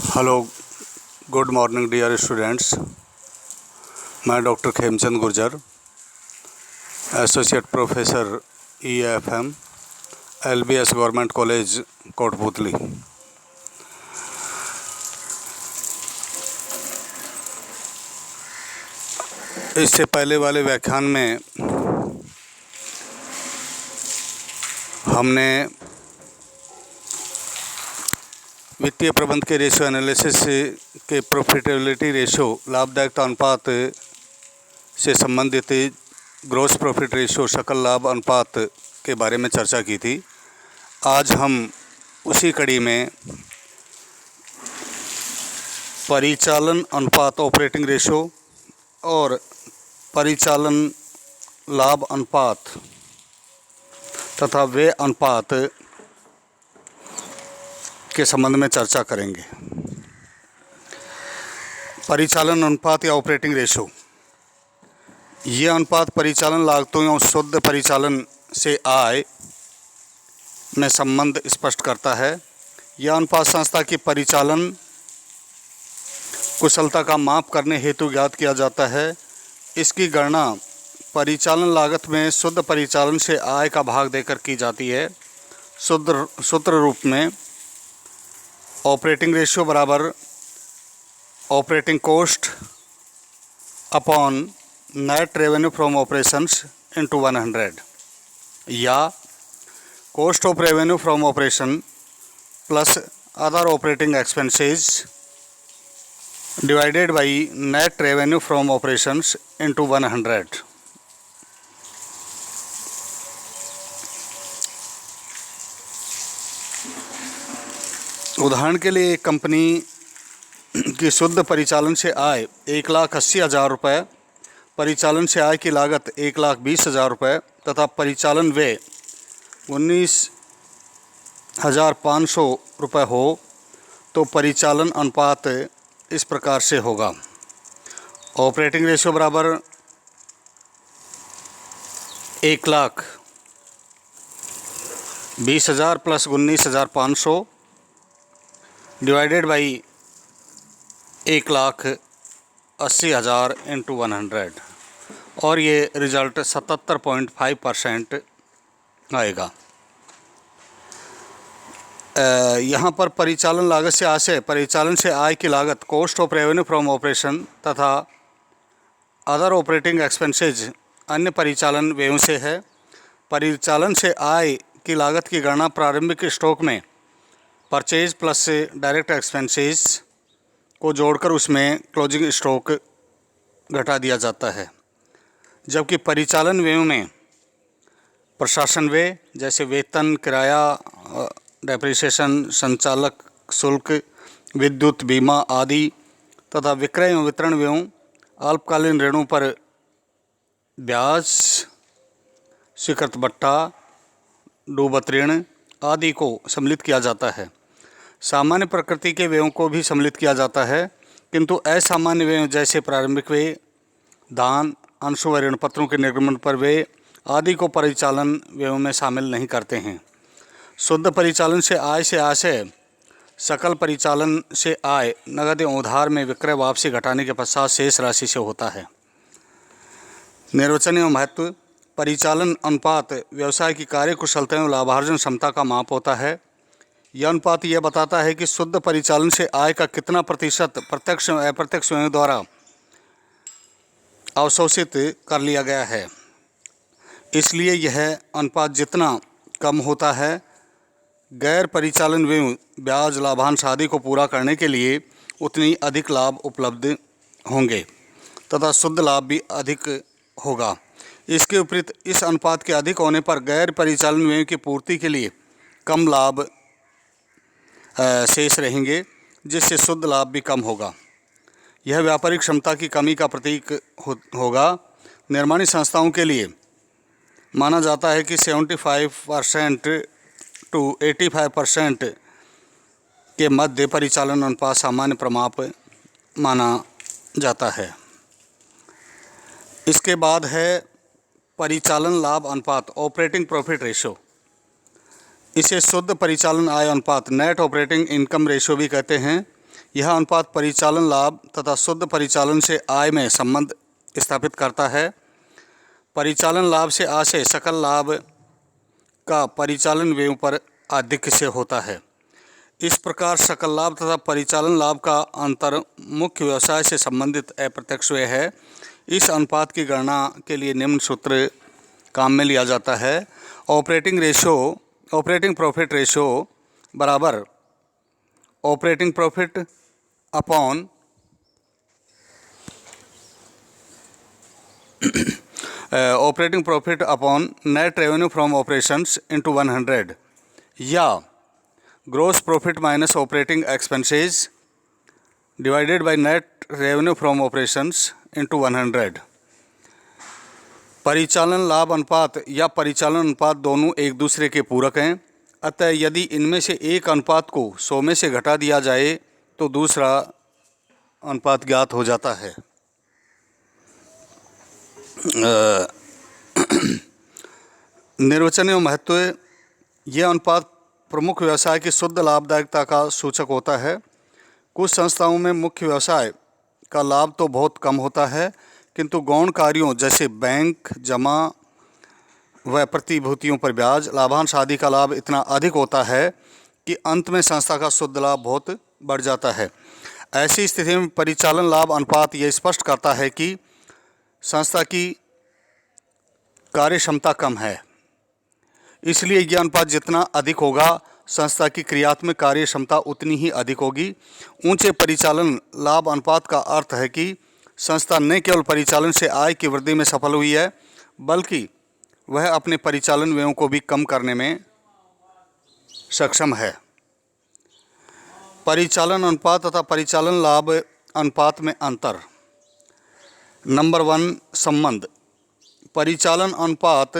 Hello, good morning dear students. मैं doctor Khemchand Gurjar, associate professor EFM, LBS government college Kotputli. इससे पहले वाले व्याख्यान में हमने वित्तीय प्रबंध के रेशियो एनालिसिस के प्रॉफिटेबिलिटी रेशियो, लाभदायकता अनुपात से संबंधित ग्रॉस प्रॉफिट रेशियो, सकल लाभ अनुपात के बारे में चर्चा की थी। आज हम उसी कड़ी में परिचालन अनुपात ऑपरेटिंग रेशियो और परिचालन लाभ अनुपात तथा व्यय अनुपात के संबंध में चर्चा करेंगे। परिचालन अनुपात या ऑपरेटिंग रेशियो, ये अनुपात परिचालन लागतों या शुद्ध परिचालन से आय में संबंध स्पष्ट करता है। यह अनुपात संस्था की परिचालन कुशलता का माप करने हेतु ज्ञात किया जाता है। इसकी गणना परिचालन लागत में शुद्ध परिचालन से आय का भाग देकर की जाती है। सूत्र रूप में ऑपरेटिंग रेशियो बराबर operating cost upon net revenue from operations into 100, या cost of revenue from operation plus other operating expenses divided by net revenue from operations into 100। उदाहरण के लिए एक कंपनी की शुद्ध परिचालन से आय 1,80,000 रुपये, परिचालन से आय की लागत 1,20,000 रुपये तथा परिचालन व्यय 19,500 रुपये हो तो परिचालन अनुपात इस प्रकार से होगा। ऑपरेटिंग रेशियो बराबर 1,20,000 प्लस 19,500 डिवाइडेड बाई 1,80,000 इंटू 100, और ये रिज़ल्ट 77.5% आएगा। यहाँ पर परिचालन लागत से आशय परिचालन से आय की लागत cost of revenue from operation तथा अदर ऑपरेटिंग एक्सपेंसेज अन्य परिचालन व्ययों से है। परिचालन से आय की लागत की गणना प्रारंभिक स्टॉक में परचेज प्लस डायरेक्ट एक्सपेंसेस को जोड़कर उसमें क्लोजिंग स्टॉक घटा दिया जाता है। जबकि परिचालन व्ययों में प्रशासन व्यय जैसे वेतन, किराया, डेप्रिसिएशन, संचालक शुल्क, विद्युत, बीमा आदि तथा विक्रय एवं वितरण व्ययों, अल्पकालीन ऋणों पर ब्याज, स्वीकृत बट्टा, डूबत ऋण आदि को सम्मिलित किया जाता है। सामान्य प्रकृति के व्ययों को भी सम्मिलित किया जाता है, किंतु असामान्य व्ययों जैसे प्रारंभिक व्यय, दान, अंशों व ऋण पत्रों के निर्गमन पर व्यय आदि को परिचालन व्ययों में शामिल नहीं करते हैं। शुद्ध परिचालन से आशय सकल परिचालन से आय नगद एवं उधार में विक्रय वापसी घटाने के पश्चात शेष राशि से होता है। निर्वचन एवं महत्व, परिचालन अनुपात व्यवसाय की कार्य कुशलता एवं लाभार्जन क्षमता का माप होता है। यह अनुपात यह बताता है कि शुद्ध परिचालन से आय का कितना प्रतिशत प्रत्यक्ष एवं अप्रत्यक्ष व्ययों द्वारा अवशोषित कर लिया गया है। इसलिए यह अनुपात जितना कम होता है, गैर परिचालन व्ययों ब्याज, लाभांश आदि को पूरा करने के लिए उतनी अधिक लाभ उपलब्ध होंगे तथा शुद्ध लाभ भी अधिक होगा। इसके विपरीत इस अनुपात के अधिक होने पर गैर परिचालन व्ययों की पूर्ति के लिए कम लाभ शेष रहेंगे, जिससे शुद्ध लाभ भी कम होगा। यह व्यापारिक क्षमता की कमी का प्रतीक होगा। निर्माणी संस्थाओं के लिए माना जाता है कि 75% to 85% के मध्य परिचालन अनुपात सामान्य प्रमाप माना जाता है। इसके बाद है परिचालन लाभ अनुपात ऑपरेटिंग प्रॉफिट रेशियो। इसे शुद्ध परिचालन आय अनुपात नेट ऑपरेटिंग इनकम रेशियो भी कहते हैं। यह अनुपात परिचालन लाभ तथा शुद्ध परिचालन से आय में संबंध स्थापित करता है। परिचालन लाभ से आशय सकल लाभ का परिचालन व्ययों पर आधिक्य से होता है। इस प्रकार सकल लाभ तथा परिचालन लाभ का अंतर मुख्य व्यवसाय से संबंधित अप्रत्यक्ष व्यय है। इस अनुपात की गणना के लिए निम्न सूत्र काम में लिया जाता है। ऑपरेटिंग प्रॉफिट रेशियो बराबर operating profit upon operating profit upon net revenue from operations into 100 या gross profit minus operating expenses divided by net revenue from operations into 100। परिचालन लाभ अनुपात या परिचालन अनुपात दोनों एक दूसरे के पूरक हैं। अतः यदि इनमें से एक अनुपात को 100 में से घटा दिया जाए तो दूसरा अनुपात ज्ञात हो जाता है। निर्वचनीय महत्व। यह अनुपात प्रमुख व्यवसाय की शुद्ध लाभदायकता का सूचक होता है। कुछ संस्थाओं में मुख्य व्यवसाय का लाभ तो बहुत कम होता है, किंतु गौण कार्यों जैसे बैंक जमा व प्रतिभूतियों पर ब्याज लाभांश आदि का लाभ इतना अधिक होता है कि अंत में संस्था का शुद्ध लाभ बहुत बढ़ जाता है। ऐसी स्थिति में परिचालन लाभ अनुपात यह स्पष्ट करता है कि संस्था की कार्य क्षमता कम है। इसलिए यह अनुपात जितना अधिक होगा, संस्था की क्रियात्मक कार्य क्षमता उतनी ही अधिक होगी। ऊंचे परिचालन लाभ अनुपात का अर्थ है कि संस्था न केवल परिचालन से आय की वृद्धि में सफल हुई है, बल्कि वह अपने परिचालन व्ययों को भी कम करने में सक्षम है। परिचालन अनुपात तथा परिचालन लाभ अनुपात में अंतर। नंबर 1 संबंध। परिचालन अनुपात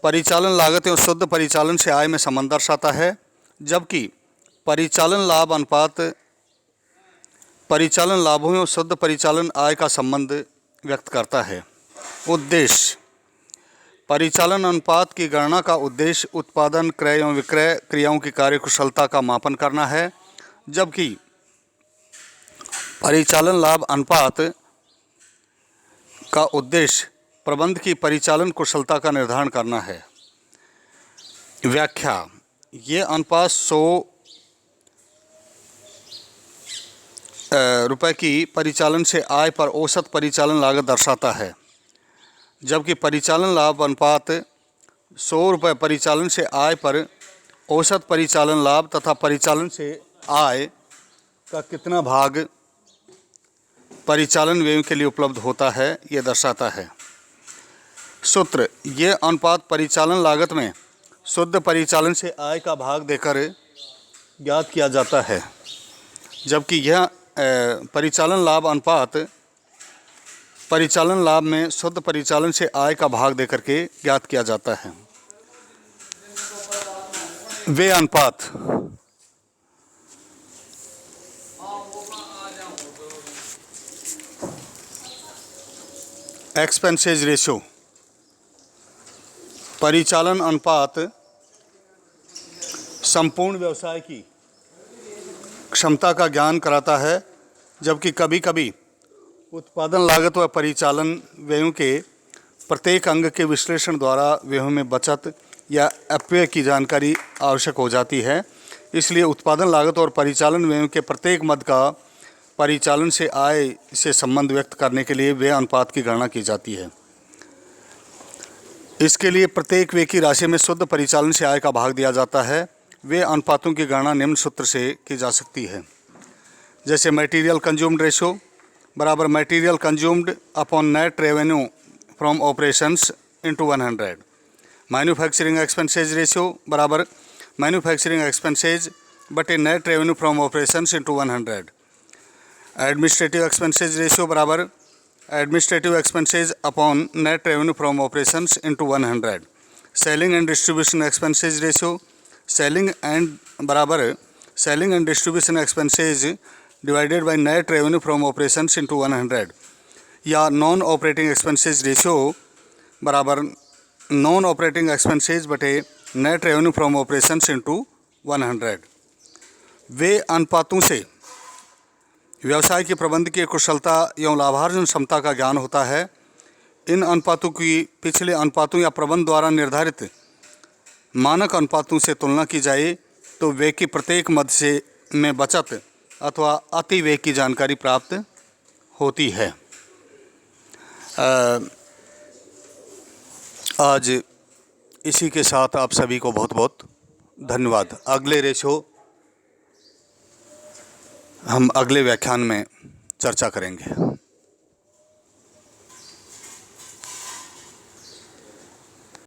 परिचालन लागत एवं शुद्ध परिचालन से आय में संबंध दर्शाता है, जबकि परिचालन लाभ अनुपात परिचालन लाभों एवं शुद्ध परिचालन आय का संबंध व्यक्त करता है। उद्देश्य। परिचालन अनुपात की गणना का उद्देश्य उत्पादन क्रय एवं विक्रय क्रियाओं की कार्यकुशलता का मापन करना है, जबकि परिचालन लाभ अनुपात का उद्देश्य प्रबंध की परिचालन कुशलता का निर्धारण करना है। व्याख्या। ये अनुपात 100 रुपये की परिचालन से आय पर औसत परिचालन लागत दर्शाता है, जबकि परिचालन लाभ अनुपात 100 रुपये परिचालन से आय पर औसत परिचालन लाभ तथा परिचालन से आय का कितना भाग परिचालन व्ययों के लिए उपलब्ध होता है, ये दर्शाता है। सूत्र। ये अनुपात परिचालन लागत में शुद्ध परिचालन से आय का भाग देकर ज्ञात किया जाता है, जबकि यह परिचालन लाभ अनुपात परिचालन लाभ में शुद्ध परिचालन से आय का भाग देकर के ज्ञात किया जाता है। वे अनुपात। Expenses ratio. परिचालन अनुपात संपूर्ण व्यवसाय की क्षमता का ज्ञान कराता है, जबकि कभी कभी उत्पादन लागत व परिचालन व्ययों के प्रत्येक अंग के विश्लेषण द्वारा व्ययों में बचत या अपव्यय की जानकारी आवश्यक हो जाती है। इसलिए उत्पादन लागत और परिचालन व्ययों के प्रत्येक मद का परिचालन से आय से संबंध व्यक्त करने के लिए व्यय अनुपात की गणना की जाती है। इसके लिए प्रत्येक व्यय की राशि में शुद्ध परिचालन से आय का भाग दिया जाता है। व्यय अनुपातों की गणना निम्न सूत्र से की जा सकती है, जैसे मटेरियल कंज्यूम्ड रेशियो बराबर material consumed upon net revenue from operations into 100। Manufacturing expenses ratio बराबर मैन्युफैक्चरिंग एक्सपेंसेज बटे net revenue from operations into 100। Administrative expenses ratio बराबर administrative expenses upon net revenue from operations into 100। Selling and distribution expenses ratio selling and distribution expenses divided by net revenue from operations into 100 या non operating expenses ratio बराबर non operating expenses बटे net revenue from operations into 100। वे अनुपातों से व्यवसाय के प्रबंध की कुशलता एवं लाभार्जन क्षमता का ज्ञान होता है। इन अनुपातों की पिछले अनुपातों या प्रबंध द्वारा निर्धारित मानक अनुपातों से तुलना की जाए तो व्यय की प्रत्येक मद से में बचत अथवा अति व्यय की जानकारी प्राप्त होती है। आज इसी के साथ आप सभी को बहुत बहुत धन्यवाद। अगले रेशो हम अगले व्याख्यान में चर्चा करेंगे।